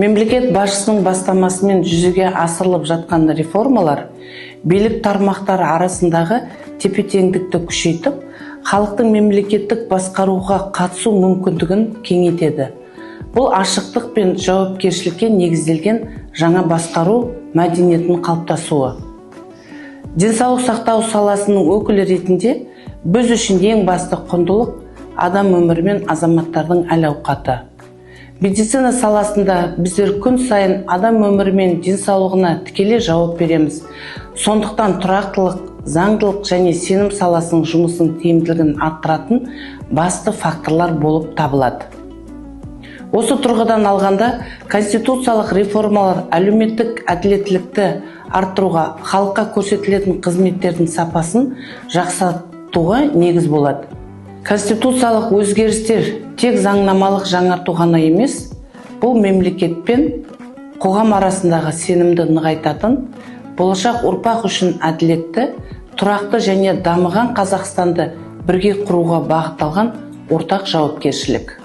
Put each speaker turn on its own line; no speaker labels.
Мемлекет басшысының бастамасымен жүзеге асырылып жатқан реформалар билік тармақтары арасындағы тепе-теңдікті күшейтіп, халықтың мемлекеттік басқаруға қатысу мүмкіндігін кеңейтеді. Бұл ашықтық пен жауапкершілікке негізделген жаңа басқару мәдениетінің қалыптасуы. Денсаулық сақтау саласының өкілі ретінде біз үшін ең басты құндылық адам өмірі мен азаматтардың әл-ауқаты. Медицина саласында біздер күн сайын адам өмірі мен денсаулығына тікелей жауап береміз. Сондықтан тұрақтылық, заңдылық және сенім саласының жұмысының тиімділігін арттыратын басты факторлар болып табылады. Осы тұрғыдан алғанда, конституциялық реформалар әлеуметтік әділеттілікті арттыруға, халыққа көрсетілетін қызметтердің сапасын жақсартуға негіз болады. Конституциялық өзгерістер тек заңнамалық жаңарту ғана емес, бұл мемлекет пен қоғам арасындағы сенімді нығайтатын, болашақ ұрпақ үшін әділетті, тұрақты және дамыған Қазақстанды бірге құруға бағытталған ортақ жауапкершілік.